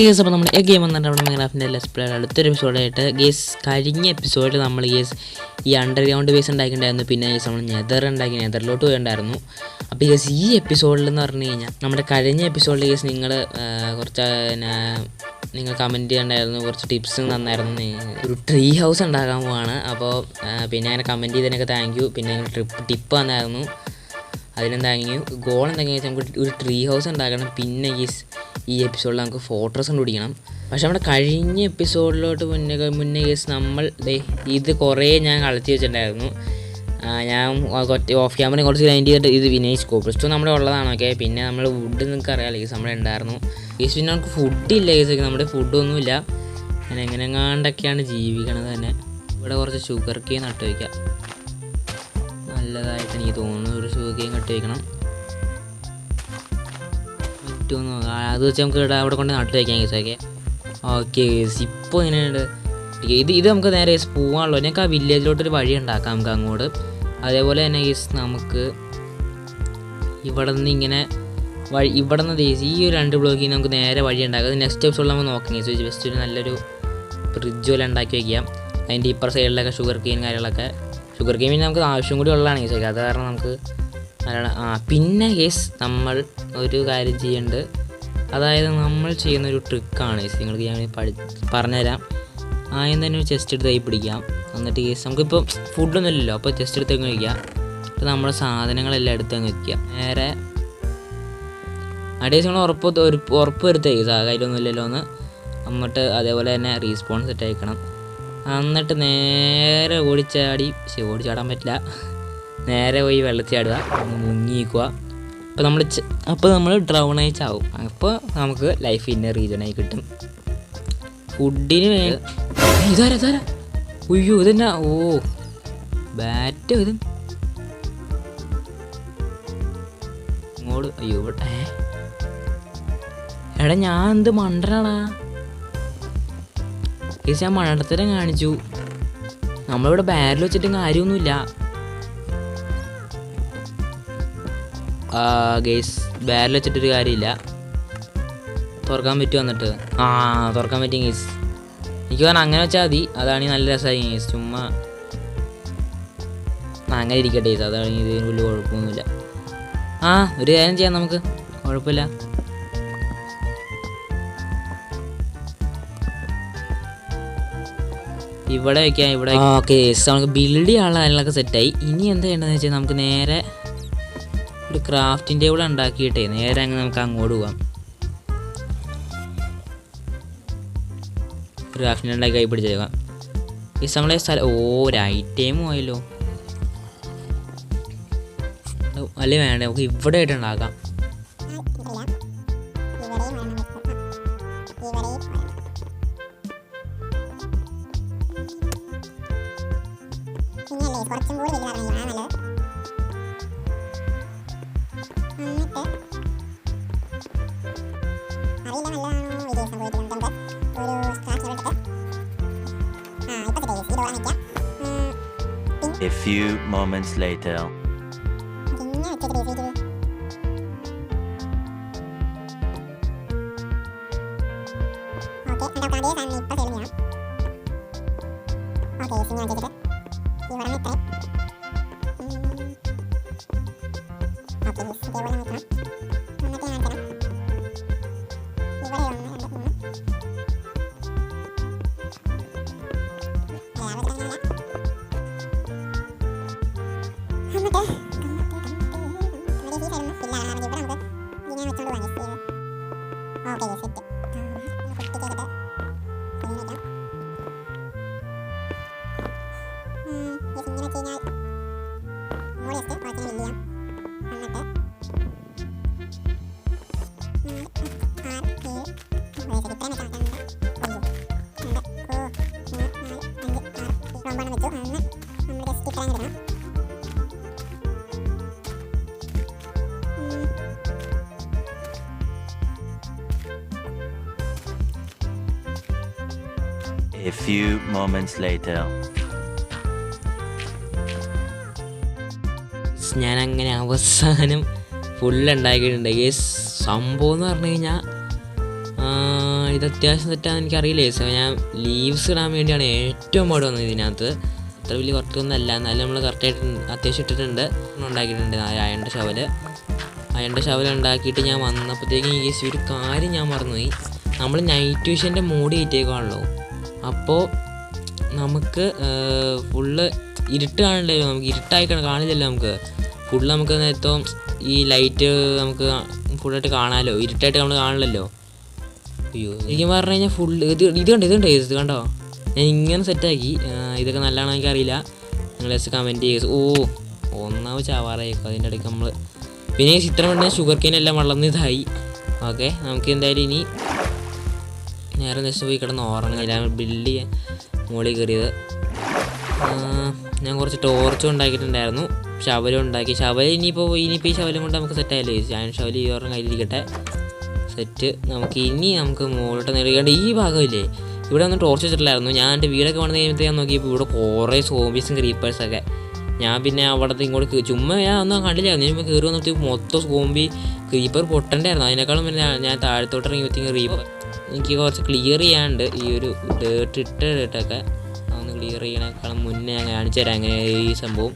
Guys അപ്പോൾ നമ്മൾ game വന്നിട്ട് നമ്മുടെ മൈൻക്രാഫ്റ്റിൻ്റെ ലെറ്റ്സ് പ്ലേ അടുത്തൊരു എപ്പിസോഡായിട്ട് ഗേസ് കഴിഞ്ഞ എപ്പിസോഡിൽ നമ്മൾ ഗേസ് ഈ അണ്ടർഗ്രൗണ്ട് ബേസ് ഉണ്ടാക്കിയിട്ടുണ്ടായിരുന്നു. പിന്നെ ഗേസ് നമ്മൾ നെതറിലോട്ട് പോയിട്ടുണ്ടായിരുന്നു. അപ്പോൾ ഗേസ് ഈ എപ്പിസോഡിൽ എന്ന് പറഞ്ഞു കഴിഞ്ഞാൽ നമ്മുടെ കഴിഞ്ഞ എപ്പിസോഡിൽ ഗേസ് കുറച്ച് നിങ്ങൾ കമൻറ്റ് ചെയ്തിട്ടുണ്ടായിരുന്നു, കുറച്ച് ടിപ്സ് തന്നായിരുന്നു. ഒരു ട്രീ ഹൗസ് ഉണ്ടാക്കാൻ പോവാണ്. അപ്പോൾ പിന്നെ അങ്ങനെ കമൻറ്റ് ചെയ്തതിനൊക്കെ താങ്ക് യു. പിന്നെ ടിപ്പ് തന്നായിരുന്നു, അതിനും താങ്ക് യു. ഗോൾ എന്തെങ്കിലും വെച്ചാൽ നമുക്ക് ഒരു ട്രീ ഹൗസ് ഉണ്ടാക്കണം. പിന്നെ ഈ എപ്പിസോഡിൽ നമുക്ക് ഫോർട്രസ് കണ്ടുപിടിക്കണം. പക്ഷെ നമ്മുടെ കഴിഞ്ഞ എപ്പിസോഡിലോട്ട് മുന്നേ കേസ് നമ്മൾ ഇത് കുറേ ഞാൻ കളിച്ച് വെച്ചിട്ടുണ്ടായിരുന്നു. ഞാൻ ഓഫ് ക്യാമറ കുറച്ച് ഗ്രൈൻഡ് ചെയ്തിട്ട് ഇത് വിനേജ് കോപ്പിസ്റ്റോ നമ്മുടെ ഉള്ളതാണ്. ഓക്കെ, പിന്നെ നമ്മൾ വുഡ് നിങ്ങൾക്ക് അറിയാമല്ലോ കേസ് നമ്മുടെ ഉണ്ടായിരുന്നു. കേസ് പിന്നെ നമുക്ക് ഫുഡില്ല കേസ്, നമ്മുടെ ഫുഡൊന്നുമില്ല. ഞാൻ എങ്ങനെങ്ങാണ്ടൊക്കെയാണ് ജീവിക്കണത് തന്നെ. ഇവിടെ കുറച്ച് ഷുഗർ കെയിൻ നട്ട് വയ്ക്കാം, നല്ലതായിട്ട് എനിക്ക് തോന്നുന്നു. ഒരു ഷുഗർ കെയിൻ നട്ട് വയ്ക്കണം പറ്റുമെന്ന്. അത് വെച്ച് നമുക്ക് അവിടെ കൊണ്ട് നട്ട് വയ്ക്കാം കേസ്. ഓക്കെ ഓക്കെ കേസ് ഇപ്പോൾ എങ്ങനെയുണ്ട് ഇത് നമുക്ക് നേരെ പോകാനുള്ളൂ. ഞങ്ങൾക്ക് ആ വില്ലേജിലോട്ടൊരു വഴി ഉണ്ടാക്കാം നമുക്ക് അങ്ങോട്ട്. അതേപോലെ തന്നെ കേസ് നമുക്ക് ഇവിടെ നിന്ന് ഇങ്ങനെ ഇവിടെ നിന്ന് ഈ ഒരു 2 ബ്ലോക്കിൽ നമുക്ക് നേരെ വഴി ഉണ്ടാക്കാം. അത് നെക്സ്റ്റ് എപ്പിസോഡിൽ നമ്മൾ നോക്കാം കേസ്. ജസ്റ്റ് ഒരു നല്ലൊരു ബ്രിഡ്ജ് പോലെ ഉണ്ടാക്കി വയ്ക്കാം. അതിൻ്റെ ഇപ്പുറ സൈഡിലൊക്കെ ഷുഗർ കെയിൻ കാര്യങ്ങളൊക്കെ. ഷുഗർ കെയിൻ നമുക്ക് ആവശ്യം കൂടി ഉള്ളതാണ് കേസ്. അത് കാരണം നമുക്ക് പിന്നെ കേസ് നമ്മൾ ഒരു കാര്യം ചെയ്യുന്നുണ്ട്. അതായത് നമ്മൾ ചെയ്യുന്നൊരു ട്രിക്കാണ് കേസ്, നിങ്ങൾക്ക് ഞാൻ പറഞ്ഞുതരാം. ആദ്യം തന്നെ ഒരു ചെസ്റ്റ് എടുത്ത് കൈ പിടിക്കാം. എന്നിട്ട് കേസ് നമുക്കിപ്പോൾ ഫുഡൊന്നും ഇല്ലല്ലോ, അപ്പോൾ ചെസ്റ്റ് എടുത്ത് അങ്ങ് വയ്ക്കുക. അപ്പോൾ നമ്മുടെ സാധനങ്ങളെല്ലാം എടുത്ത് അങ്ങ് വയ്ക്കുക. നേരെ അടേസ് നിങ്ങൾ ഉറപ്പ് വരുത്തുക കേസ്, ആ കാര്യമൊന്നും ഇല്ലല്ലോ എന്ന്. എന്നിട്ട് അതേപോലെ തന്നെ റീസ്പോൺ സെറ്റ് അയക്കണം. എന്നിട്ട് നേരെ ഓടിച്ചാടാൻ പറ്റില്ല, നേരെ പോയി വെള്ളത്തിൽ ചാടുക, മുങ്ങിക്കുക. അപ്പോൾ നമ്മൾ ഡ്രൗൺ ആയി ചാവും. അപ്പോൾ നമുക്ക് ലൈഫ് ഇന്ന റീജനായി കിട്ടും. ഫുഡിന് ഇതാരാ ഉയ്യോ ഇതെന്നാ, ഓ ബാറ്റ് ഇത് ഇങ്ങോട്ട്. അയ്യോ എടാ ഞാൻ എന്ത് മണ്ടനാടാ കേസ്, ഞാൻ മണ്ടത്തരം കാണിച്ചു. നമ്മളിവിടെ ബാരിൽ വെച്ചിട്ട് കാര്യമൊന്നുമില്ല ഗേസ്. ബാരിൽ വെച്ചിട്ടൊരു കാര്യമില്ല. തുറക്കാൻ പറ്റുമോ എന്നിട്ട്? തുറക്കാൻ പറ്റും ഗേസ്. എനിക്ക് പറഞ്ഞാൽ അങ്ങനെ വെച്ചാൽ മതി, അതാണ് നല്ല രസമായി ഗേസ്. ചുമ്മാ അങ്ങനെ ഇരിക്കട്ടെ ഗേസ്, അതാണ് ഇതിന് വലിയ കുഴപ്പമൊന്നുമില്ല. ഒരു കാര്യം ചെയ്യാം നമുക്ക്, കുഴപ്പമില്ല. ഇവിടെ വയ്ക്കാം, ഇവിടെ. ഓക്കെ ഗേസ്, നമുക്ക് ബിൽഡ് ചെയ്യാനുള്ള കാര്യങ്ങളൊക്കെ സെറ്റായി. ഇനി എന്താ ചെയ്യേണ്ടതെന്ന് വെച്ചാൽ നമുക്ക് നേരെ ഒരു ക്രാഫ്റ്റിംഗ് ടേബിൾ ഉണ്ടാക്കിയിട്ടേ നേരെ നമുക്ക് അങ്ങോട്ട് പോകാം. ക്രാഫ്റ്റിംഗ് ഉണ്ടാക്കി കൈ പിടിച്ചേക്കാം. ഈ നമ്മളെ സ്ഥലം ഒരു ഐറ്റമും ആയല്ലോ. അല്ലേ വേണ്ട, നമുക്ക് ഇവിടെ ആയിട്ട് ഉണ്ടാക്കാം. A few moments later. A few moments later. ഞാൻ അങ്ങനെ അവസാനം ഫുൾ ഉണ്ടാക്കിയിട്ടുണ്ട്. ഈ സംഭവം എന്ന് പറഞ്ഞു കഴിഞ്ഞാൽ ഇത് അത്യാവശ്യം സെറ്റാന്ന് എനിക്കറിയില്ല ഗൈസ്. ഞാൻ ലീവ്സ് ഇടാൻ വേണ്ടിയാണ് ഏറ്റവും പാട് വന്നത് ഇതിനകത്ത്. അത്ര വലിയ കുറച്ചൊന്നും അല്ല, എന്നാലും നമ്മൾ കറക്റ്റായിട്ട് അത്യാവശ്യം ഇട്ടിട്ടുണ്ട്, ഉണ്ടാക്കിയിട്ടുണ്ട്. അയണ്ട ഷവൽ ഉണ്ടാക്കിയിട്ട് ഞാൻ വന്നപ്പോഴത്തേക്കും ഈ ഗൈസ് ഒരു കാര്യം ഞാൻ മറന്നുപോയി. നമ്മൾ നൈറ്റ് വിഷൻ്റെ മോഡ് കയറ്റിയേക്കാണല്ലോ, അപ്പോൾ നമുക്ക് ഫുള്ള് ഇരുട്ട് കാണില്ലല്ലോ, നമുക്ക് ഇരുട്ടായി കാണില്ലല്ലോ, നമുക്ക് ഫുള്ള് നമുക്ക് നേരത്തെ ഈ ലൈറ്റ് നമുക്ക് ഫുള്ളായിട്ട് കാണാമല്ലോ, ഇരുട്ടായിട്ട് നമ്മൾ കാണില്ലല്ലോ. അയ്യോ എനിക്ക് പറഞ്ഞു കഴിഞ്ഞാൽ ഫുള്ള് ഇത് കണ്ടോ, ഞാൻ ഇങ്ങനെ സെറ്റാക്കി. ഇതൊക്കെ നല്ലതാണോ എനിക്കറിയില്ല, നിങ്ങൾ ജസ്റ്റ് കമൻറ്റ് ചെയ്ത്. ഒന്നാമത് ചാവാറായേക്കും അതിൻ്റെ ഇടയ്ക്ക് നമ്മൾ. പിന്നെ ചിത്രം വേണ്ട ഷുഗർ കെയിനെല്ലാം വളർന്ന് ഇതായി. ഓക്കെ, നമുക്ക് എന്തായാലും ഇനി നേരെ ജസ്റ്റ് പോയി കിടന്ന് ഉറങ്ങില്ല. ബിൽഡ് ചെയ്യാൻ മുകളിൽ കയറിയത്. ഞാൻ കുറച്ച് ടോർച്ചും ഉണ്ടാക്കിയിട്ടുണ്ടായിരുന്നു, ശവലും ഉണ്ടാക്കി. ഇനിയിപ്പോൾ ഈ ശവലും കൊണ്ട് നമുക്ക് സെറ്റായല്ലോ. ഞാൻ ശവല് ഈ ഓർമ്മ കയ്യിലിരിക്കട്ടെ, സെറ്റ്. നമുക്ക് മുകളിലോട്ട് നേടിക്കേണ്ട ഈ ഭാഗമില്ലേ, ഇവിടെ ഒന്നും ടോർച്ച് വെച്ചിട്ടില്ലായിരുന്നു. ഞാൻ എൻ്റെ വീടൊക്കെ വന്നു കഴിയുമ്പോഴത്തേക്ക് ഞാൻ നോക്കിയപ്പോൾ ഇവിടെ കുറേ സോംബീസും ക്രീപ്പേഴ്സൊക്കെ. ഞാൻ പിന്നെ അവിടുത്തെ ഇങ്ങോട്ട് ചുമ്മാ ഞാൻ ഒന്നും കണ്ടില്ലായിരുന്നു. ഞാൻ കയറി വന്നിട്ട് മൊത്തം സോംബി ക്രീപ്പർ പൊട്ടണ്ടായിരുന്നു. അതിനേക്കാളും പിന്നെ ഞാൻ താഴത്തോട്ട് ഇറങ്ങിയപ്പോഴത്തേക്കും ക്രീപ്പർ എനിക്ക് കുറച്ച് ക്ലിയർ ചെയ്യാണ്ട്. ഈ ഒരു ഡേട്ടൊക്കെ ഒന്ന് ക്ലിയർ ചെയ്യണേക്കാളും മുന്നേ ഞാൻ കാണിച്ചു തരാം എങ്ങനെ ഈ സംഭവം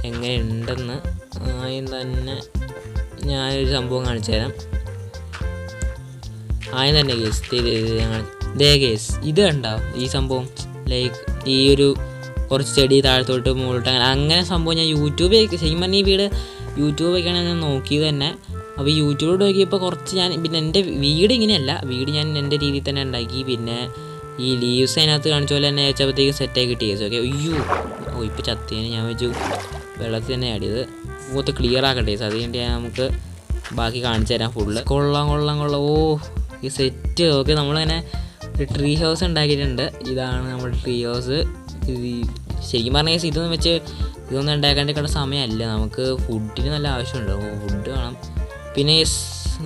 എങ്ങനെ ഉണ്ടെന്ന്. ആദ്യം തന്നെ ഞാനൊരു സംഭവം കാണിച്ചു തരാം. ആദ്യം തന്നെ കേസ് ഇത് കണ്ടോ ഈ സംഭവം, ലൈക്ക് ഈ ഒരു കുറച്ച് ചെടി താഴത്തോട്ട് മുകളിലോട്ട് അങ്ങനെ സംഭവം ഞാൻ യൂട്യൂബിൽ ശരിക്കും പറഞ്ഞാൽ ഈ വീട് യൂട്യൂബൊക്കെയാണ് ഞാൻ നോക്കിയത് തന്നെ. അപ്പോൾ യൂട്യൂബിൽ നോക്കിയപ്പോൾ കുറച്ച് ഞാൻ പിന്നെ എൻ്റെ വീട് ഇങ്ങനെയല്ല, വീട് ഞാൻ എൻ്റെ രീതിയിൽ തന്നെ ഉണ്ടാക്കി. പിന്നെ ഈ ലീവ്സ് അതിനകത്ത് കാണിച്ച പോലെ തന്നെ വെച്ചപ്പോഴത്തേക്കും സെറ്റായി കിട്ടി കേസ്. ഓക്കെ, ഇപ്പോൾ ചത്തേന് ഞാൻ വെച്ചു വെള്ളത്തിൽ തന്നെ ആടിയത്. മൊത്തം ക്ലിയർ ആക്കട്ടെ കേസ്, അതുകൊണ്ട് ഞാൻ നമുക്ക് ബാക്കി കാണിച്ചു തരാം ഫുള്ള്. കൊള്ളാം. ഈ സെറ്റ്. ഓക്കെ, നമ്മളങ്ങനെ ഒരു ട്രീ ഹൗസ് ഉണ്ടാക്കിയിട്ടുണ്ട്. ഇതാണ് നമ്മുടെ ട്രീ ഹൗസ്. ശരിക്കും പറഞ്ഞാൽ ഇതൊന്നും ഉണ്ടാക്കാണ്ടിരിക്കേണ്ട സമയമല്ല, നമുക്ക് ഫുഡിന് നല്ല ആവശ്യമുണ്ട്, ഫുഡ് വേണം. പിന്നെ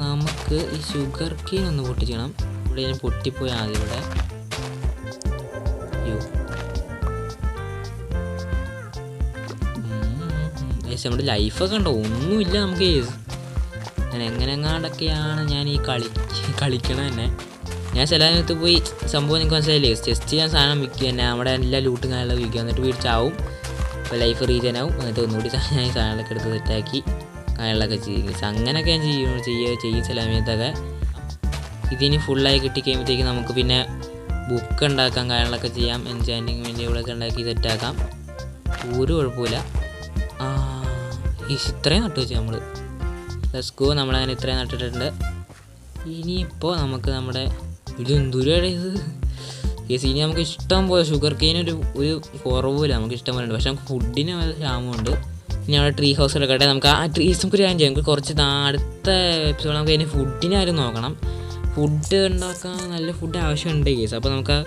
നമുക്ക് ഈ ഷുഗർ കെയിൻ ഒന്ന് പൊട്ടിക്കണം. ഇവിടെ ഞാൻ പൊട്ടിപ്പോയി ആദ്യം. ഇവിടെ നമ്മുടെ ലൈഫൊക്കെ ഉണ്ടോ, ഒന്നുമില്ല നമുക്ക്. ഞാൻ എങ്ങനെങ്ങാണ്ടൊക്കെയാണ് ഞാൻ ഈ കളിക്കണത് തന്നെ. ഞാൻ സ്ഥലത്ത് പോയി സംഭവം നിങ്ങൾക്ക് മനസ്സിലായില്ലേ, ജസ്റ്റ് ഞാൻ സാധനം വിൽക്കുക തന്നെ, നമ്മുടെ എല്ലാ ലൂട്ടും കാര്യങ്ങളൊക്കെ വിൽക്കുക, എന്നിട്ട് വീട്ടിലാവും. അപ്പോൾ ലൈഫ് റീജൻ ആവും. എന്നിട്ട് ഒന്നുകൂടി ഞാൻ ഈ സാധനങ്ങളൊക്കെ എടുത്ത് സെറ്റാക്കി കാര്യങ്ങളൊക്കെ ചെയ്യും. അങ്ങനെയൊക്കെ ഞാൻ ചെയ്യും ചില സമയത്തൊക്കെ. ഇതിന് ഫുള്ളായി കിട്ടിക്കഴിയുമ്പോഴത്തേക്ക് നമുക്ക് പിന്നെ ബുക്ക് ഉണ്ടാക്കാം, കാര്യങ്ങളൊക്കെ ചെയ്യാം. എൻചാൻറ്റിങ് വേണ്ടി ഇവിടെയൊക്കെ ഉണ്ടാക്കി സെറ്റാക്കാം, ഒരു കുഴപ്പമില്ല. ഇത്രയും നട്ടു വെച്ചു നമ്മൾ. Let's go. നമ്മളങ്ങനെ ഇത്രയും നട്ടിട്ടുണ്ട്. ഇനിയിപ്പോൾ നമുക്ക് നമ്മുടെ ഇത് ഇനി നമുക്ക് ഇഷ്ടം പോലെ ഷുഗർ കെയിനൊരു കുറവില്ല, നമുക്ക് ഇഷ്ടം പോലെ ഉണ്ട്. പക്ഷേ നമുക്ക് ഫുഡിന് ക്ഷാമമുണ്ട്. ഇനി അവിടെ ട്രീ ഹൗസ് എടുക്കട്ടെ. നമുക്ക് ആ ട്രീസ് നമുക്ക് കാര്യം ചെയ്യാം. നമുക്ക് കുറച്ച് അടുത്ത എപ്പിസോഡ് നമുക്ക് അതിന് ഫുഡിന് ആരും നോക്കണം. ഫുഡ് ഉണ്ടാക്കാൻ നല്ല ഫുഡ് ആവശ്യമുണ്ട് കേസ്. അപ്പോൾ നമുക്ക്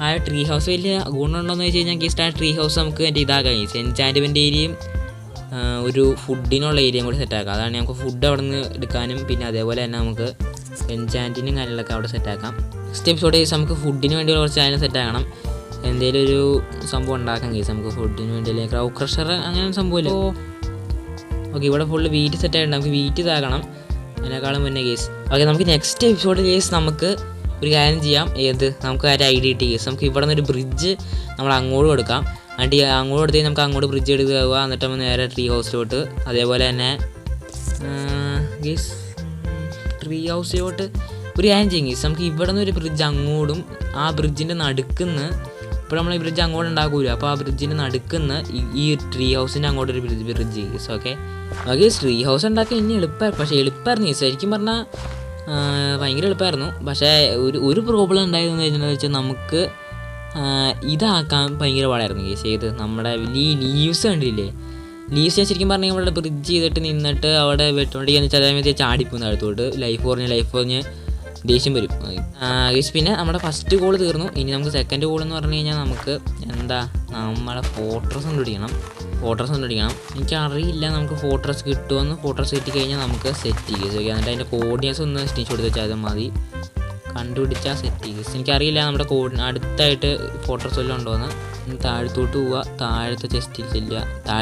ആ ട്രീ ഹൗസ് വലിയ ഗുണമുണ്ടോയെന്ന് വെച്ച് കഴിഞ്ഞാൽ കേസ് ആ ട്രീ ഹൗസ് നമുക്ക് എൻ്റെ ഇതാക്കാം കേസ്. എൻചാൻറ്റ്മെൻറ്റ് ഏരിയയും ഒരു ഫുഡിനുള്ള ഏരിയയും കൂടി സെറ്റാക്കാം. അതാണ് നമുക്ക് ഫുഡ് അവിടെ നിന്ന് എടുക്കാനും പിന്നെ അതേപോലെ തന്നെ നമുക്ക് എൻചാൻറ്റിനും കാര്യങ്ങളൊക്കെ അവിടെ സെറ്റാക്കാം. നെക്സ്റ്റ് എപ്പിസോഡ് കേസ് നമുക്ക് ഫുഡിന് വേണ്ടി കുറച്ച് അതിനെ സെറ്റാക്കണം. എന്തെങ്കിലും ഒരു സംഭവം ഉണ്ടാക്കാം കേസ് നമുക്ക് ഫുഡിന് വേണ്ടി. ക്രൗഡ് ക്രഷർ അങ്ങനെ സംഭവമില്ല. ഓക്കെ, ഇവിടെ ഫുള്ള് വീറ്റ് സെറ്റായിട്ട് നമുക്ക് വീറ്റ് ഇതാക്കണം അതിനേക്കാളും മുന്നേ കേസ്. ഓക്കെ, നമുക്ക് നെക്സ്റ്റ് എപ്പിസോഡ് കേസ് നമുക്ക് ഒരു കാര്യം ചെയ്യാം. നമുക്ക് ഒരു ഐഡിയ കിട്ടി കേസ്. നമുക്ക് ഇവിടെ നിന്നൊരു ബ്രിഡ്ജ് നമ്മൾ അങ്ങോട്ട് കൊടുക്കാം. എന്നിട്ട് അങ്ങോട്ട് എടുത്ത് നമുക്ക് അങ്ങോട്ട് ബ്രിഡ്ജ് എടുക്കുക, എന്നിട്ട് നമ്മൾ നേരെ ട്രീ ഹൗസിലോട്ട്. അതേപോലെ തന്നെ ഗീസ് ട്രീ ഹൗസിലോട്ട് ഒരു കാര്യം ചെയ്യും ഗീസ്. നമുക്ക് ഇവിടെ നിന്ന് ഒരു ബ്രിഡ്ജ് അങ്ങോട്ടും ആ ബ്രിഡ്ജിൻ്റെ നടുക്കുന്ന് ഇപ്പോൾ നമ്മൾ ഈ ബ്രിഡ്ജ് അങ്ങോട്ട് ഉണ്ടാക്കൂല. അപ്പോൾ ആ ബ്രിഡ്ജിൻ്റെ നടുക്കുന്ന് ഈ ട്രീ ഹൗസിൻ്റെ അങ്ങോട്ടൊരു ബ്രിഡ്ജ് ഗീസ്. ഓക്കെ, ട്രീ ഹൗസ് ഉണ്ടാക്കാൻ ഇനി എളുപ്പമായിരുന്നു ഗീസ്. ശരിക്കും പറഞ്ഞാൽ ഭയങ്കര എളുപ്പമായിരുന്നു. പക്ഷേ ഒരു പ്രോബ്ലം ഉണ്ടായതെന്ന് വെച്ചാൽ നമുക്ക് ഇതാക്കാൻ ഭയങ്കര പാടായിരുന്നു കേസ്. നമ്മുടെ ഈ ലീവ്സ് കണ്ടില്ലേ, ലീവ്സ് ഞാൻ ശരിക്കും പറഞ്ഞാൽ ഇവിടെ ബ്രിഡ്ജ് ചെയ്തിട്ട് നിന്നിട്ട് അവിടെ വെട്ടോണ്ടിരിക്കുന്ന ചില സമയത്ത് ചാടിപ്പോകുന്ന അടുത്തോട്ട് ലൈഫ് കുറഞ്ഞ് ദേഷ്യം വരും കേസ്. പിന്നെ നമ്മുടെ ഫസ്റ്റ് കോൾ തീർന്നു. ഇനി നമുക്ക് സെക്കൻഡ് കോൾ എന്ന് പറഞ്ഞു കഴിഞ്ഞാൽ നമുക്ക് നമ്മളെ ഫോർട്രസ് കണ്ടുപിടിക്കണം. എനിക്കറിയില്ല നമുക്ക് ഫോർട്രസ് കിട്ടുമെന്ന്. ഫോർട്രസ് കിട്ടിക്കഴിഞ്ഞാൽ നമുക്ക് സെറ്റ് ചെയ്യും. എന്നിട്ട് അതിൻ്റെ കോർഡിനേറ്റ്സ് ഒന്ന് സ്ക്രീൻഷോട്ട് വെച്ചാൽ മതി, കണ്ടുപിടിച്ചാൽ സെറ്റ് ചെയ്യും. എനിക്കറിയില്ല നമ്മുടെ അടുത്തായിട്ട് ഫോട്ടോസ് വല്ലതും ഉണ്ടോയെന്ന്. താഴത്തോട്ട് പോവുക, താഴത്തെ ചെസ്റ്റിൽ ചെല്ലുക.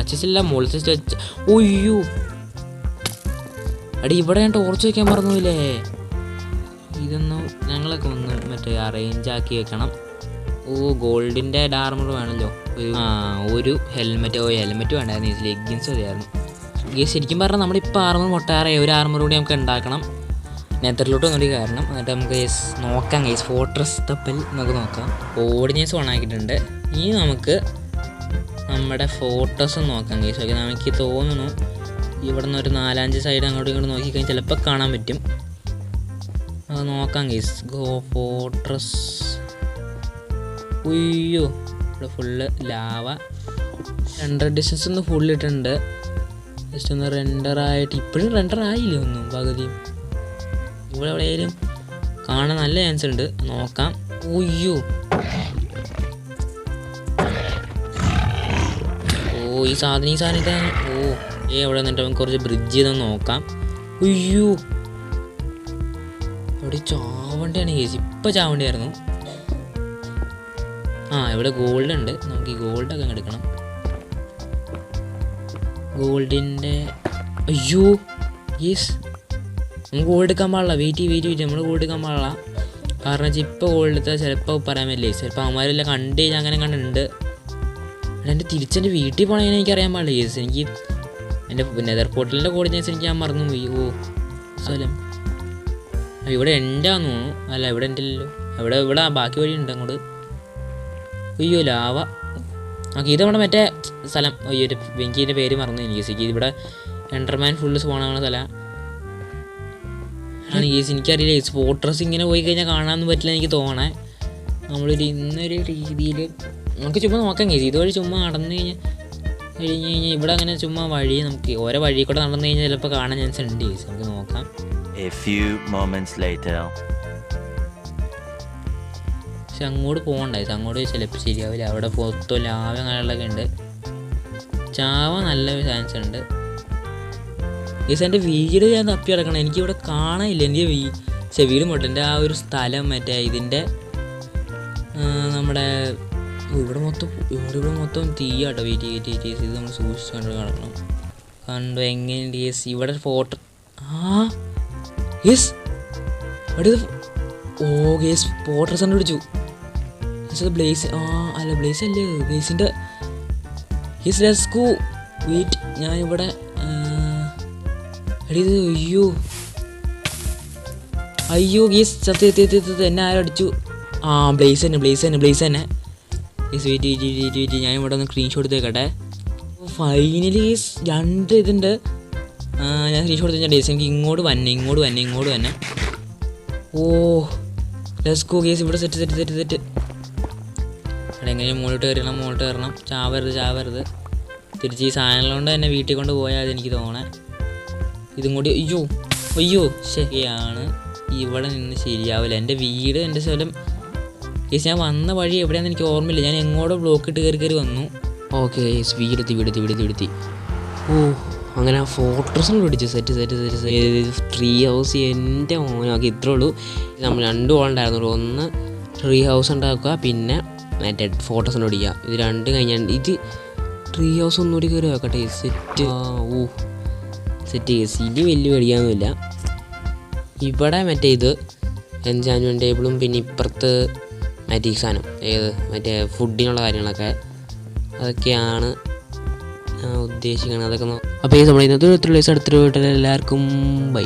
ചെസ്റ്റില്ല, മുകളിൽ ചെസ്റ്റ് വെച്ച്. ഒയ്യോ അടി, ഇവിടെ ഞാൻ ടോർച്ച് വയ്ക്കാൻ പറഞ്ഞില്ലേ. ഇതൊന്നും ഞങ്ങളൊക്കെ ഒന്ന് മറ്റേ അറേഞ്ച് ആക്കി വെക്കണം. ഗോൾഡിൻ്റെ ആർമർ വേണമല്ലോ. ഒരു ഹെൽമെറ്റ് വേണ്ടായിരുന്നു. ഈ ലെഗിൻസ് മതിയായിരുന്നു. ഗേസ് ശരിക്കും പറഞ്ഞാൽ നമ്മളിപ്പോൾ ആർമർ മൊട്ടാറായി ഒരു ആർമർ കൂടി നമുക്ക് ഉണ്ടാക്കണം. നെതറിലോട്ട് ഒന്നുകൂടി കാരണം എന്നിട്ട് നമുക്ക് ഗേസ് നോക്കാം. ഗേസ് ഫോർട്രസ് തപ്പൽ നമുക്ക് നോക്കാം. കോർഡിനേറ്റ്സ് ഓണാക്കിയിട്ടുണ്ട്. ഇനി നമുക്ക് നമ്മുടെ ഫോട്ടോസ് നോക്കാം ഗേസ്. ഓക്കെ, നമുക്ക് തോന്നുന്നു ഇവിടെ നിന്ന് ഒരു 4-5 സൈഡ് അങ്ങോട്ടും ഇങ്ങോട്ട് നോക്കിക്കഴിഞ്ഞാൽ ചിലപ്പോൾ കാണാൻ പറ്റും. അത് നോക്കാം ഗേസ്. ഫോർട്രസ്. ഉയ്യോ, ഇവിടെ ഫുള്ള് ലാവ. റെൻഡർ ഡിസ്റ്റൻസ് ഒന്ന് ഫുള്ളിട്ടുണ്ട്. ജസ്റ്റ് ഒന്ന് റെൻഡറായിട്ട് ഇപ്പോഴും റെൻഡർ ആയില്ലേ ഒന്നും പകുതിയും. ഇവിടെ എവിടെയായാലും കാണാൻ നല്ല ചാൻസ് ഉണ്ട്. നോക്കാം. ഉയ്യോ, ഈ സാധനം ഇതാണ്. എവിടെ നിന്നിട്ട് നമുക്ക് കുറച്ച് ബ്രിഡ്ജ് ചെയ്തൊന്ന് നോക്കാം. ഉയ്യോ, അവിടെ ചാവണ്ടിയാണ് കേസ്. ഇപ്പം ചാവണ്ടിയായിരുന്നു. ഇവിടെ ഗോൾഡ് ഉണ്ട്. നമുക്ക് ഈ ഗോൾഡൊക്കെ അങ്ങ് എടുക്കണം. ഗോൾഡിൻ്റെ അയ്യോ യെസ്, നമുക്ക് ഗോൾഡ് എടുക്കാൻ പാടില്ല. വെയിറ്റ് നമ്മൾ ഗോൾഡ് എടുക്കാൻ പാടില്ല. കാരണം വെച്ചാൽ ഇപ്പോൾ ഗോൾഡ് എടുത്താൽ ചിലപ്പോൾ പറയാൻ പറ്റില്ലേ, ചിലപ്പോൾ അവന്മാരെല്ലാം കണ്ട് കഴിഞ്ഞാൽ അങ്ങനെ കണ്ടുണ്ട്. എൻ്റെ തിരിച്ചെൻ്റെ വീട്ടിൽ പോകണമെങ്കിൽ എനിക്കറിയാൻ പാടില്ല യെസ്. എനിക്ക് എൻ്റെ നെതർ പോർട്ടലിൻ്റെ കോർഡിനേറ്റ്സ് എനിക്ക് ഞാൻ മറന്നു പോയി. സ്ഥലം ഇവിടെ ഉണ്ടാന്ന് തോന്നുന്നു. അല്ല, ഇവിടെ ഉണ്ടല്ലോ. ഇവിടെ ബാക്കി വഴി ഉണ്ട് അങ്ങോട്ട്. അയ്യോ, ലാവ. ഓക്കെ, ഇത് നമ്മുടെ മറ്റേ സ്ഥലം. അയ്യോ, എനിക്ക് ഇതിൻ്റെ പേര് മറന്നു. എനിക്ക് ഇവിടെ എൻഡർമാൻ ഫുള്ള് സ്പോണാകുന്ന സ്ഥലമാണ്. എനിക്കറിയില്ല. ഫോർട്രസ് ഇങ്ങനെ പോയി കഴിഞ്ഞാൽ കാണാനൊന്നും പറ്റില്ല എനിക്ക് തോന്നണേ. നമ്മളൊരു ഇന്നൊരു രീതിയിൽ നമുക്ക് ചുമ്മാ നോക്കാം കേസ്. ഇതുവഴി ചുമ്മാ നടന്നു കഴിഞ്ഞാൽ ഇവിടെ അങ്ങനെ ചുമ്മാ വഴി നമുക്ക് ഓരോ വഴി കൂടെ നടന്നു കഴിഞ്ഞാൽ ചിലപ്പോൾ കാണാൻ ചാൻസ് ഉണ്ട് കേസ്. നമുക്ക് നോക്കാം. A few moments later. പക്ഷെ അങ്ങോട്ട് പോകണ്ട. അങ്ങോട്ട് ചിലപ്പോൾ ശരിയാവില്ല. അവിടെ പൊത്തോ ലാവ അങ്ങനെയുള്ളതൊക്കെ ഉണ്ട്. ചാവ നല്ല ചാൻസ് ഉണ്ട് കേസ്. എൻ്റെ വീട് ഞാൻ തപ്പി കിടക്കണം. എനിക്കിവിടെ കാണാനില്ല. എൻ്റെ വീട് മൊട്ടൻ്റെ ആ ഒരു സ്ഥലം മറ്റേ ഇതിൻ്റെ നമ്മുടെ ഇവിടെ മൊത്തം തീയാട്ടോ. വെയിറ്റ് ഇത് നമ്മൾ സൂക്ഷിച്ച് കണ്ട് കിടക്കണം. കണ്ടു എങ്ങനെയുണ്ട് കേസ്. ഇവിടെ ഫോട്ടോ യെസ് അവിടെ കേസ് ഫോട്ടോസ് കണ്ടുപിടിച്ചു. ബ്ലേസ് അല്ല, ബ്ലേസ് അല്ലേ ബ്ലേസിൻ്റെ യെസ്. ലെസ്കോ വെയിറ്റ്, ഞാനിവിടെ ഇത് അയ്യോ കേസ് സത്യം എന്നെ ആരും അടിച്ചു. ബ്ലേസ് തന്നെ യെസ്. വെയിറ്റ് ഞാൻ ഇവിടെ ഒന്ന് സ്ക്രീൻഷോട്ട് എടുത്തേക്കട്ടെ. ഫൈനലി കേസ് 2 ഇതുണ്ട്. ഞാൻ സ്ക്രീൻഷോട്ട് എടുത്ത ഡേസ്. എനിക്ക് ഇങ്ങോട്ട് വന്നെ. Let's go case. ഇവിടെ സെറ്റ് അവിടെ എങ്ങനെയും മുകളിലോട്ട് കയറണം. ചാവരുത്. തിരിച്ച് ഈ സാധനങ്ങളുകൊണ്ട് തന്നെ വീട്ടിൽ കൊണ്ട് പോയാൽ അതെനിക്ക് തോന്നണേ. ഇതും കൂടി അയ്യോ ശരിയാണ്. ഇവിടെ നിന്ന് ശരിയാവില്ല. എൻ്റെ വീട് എൻ്റെ സ്ഥലം കേസ്. ഞാൻ വന്ന വഴി എവിടെയാണെന്ന് എനിക്ക് ഓർമ്മയില്ല. ഞാൻ എങ്ങോട്ടോ ബ്ലോക്ക് ഇട്ട് കയറി വന്നു. ഓക്കെ കേസ്, വീടെത്തി. അങ്ങനെ ആ ഫോട്ടോസും പിടിച്ചു. Set tree house. എൻ്റെ മോനൊക്കെ ഇത്രേ ഉള്ളൂ. നമ്മൾ 2 ഉണ്ടായിരുന്നു. ഒന്ന് ട്രീ ഹൗസ് ഉണ്ടാക്കുക, പിന്നെ മറ്റേ ഫോട്ടോസ് പിടിക്കുക. ഇത് 2 കഴിഞ്ഞാൽ ഇത് ട്രീ ഹൗസ് ഒന്നുകൂടി കയറി വെക്കട്ടെ. Set case. ഇനി വലിയ പേടിക്കാനൊന്നുമില്ല. ഇവിടെ മറ്റേ ഇത് എൻജോയ്മെൻറ്റ് ടേബിളും പിന്നെ ഇപ്പുറത്ത് മറ്റേ ഈ സാധനം മറ്റേ ഫുഡിനുള്ള കാര്യങ്ങളൊക്കെ അതൊക്കെയാണ് ഉദ്ദേശിക്കുന്നത്. അതൊക്കെ അപ്പോൾ ഈ നമ്മൾ ഇന്നത്തെ അടുത്തൊരു വീട്ടിൽ എല്ലാവർക്കും ബൈ.